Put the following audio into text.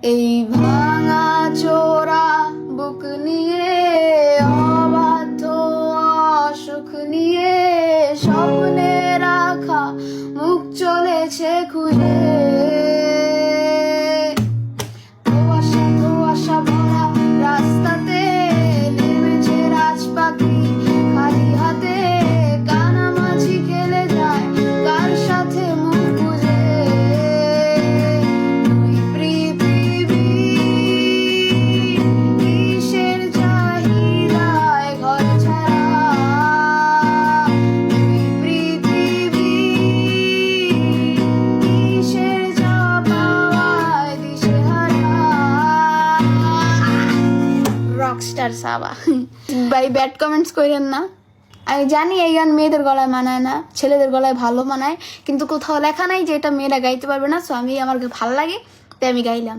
এই ভাঙা চোরা বুক নিয়ে অবাধ্য অসুখ নিয়ে স্বপ্নে রাখা মুখ চলেছে খুঁজে ধোঁয়াশা ধোঁয়াশা ভরা রাস্তাতে নেমেছে রাজপাখি খালি হাতে কানামাছি খেলে যায় কার সাথে মুখ বুঝে তুই পৃথিবী কিসের চাহিদায় ঘর ছাড়া তুই পৃথিবী কিসের চাপাওয়ায় দিশেহারা রকস্টার সাবা ভাই ব্যাড কমেন্টস করেন না। আমি জানি এই গান মেয়েদের গলায় মানায় না, ছেলেদের গলায় ভালো মানায়, কিন্তু কোথাও লেখা নাই যে এটা মেয়েরা গাইতে পারবে না। সো আমি আমার ভালো লাগে তাই আমি গাইলাম।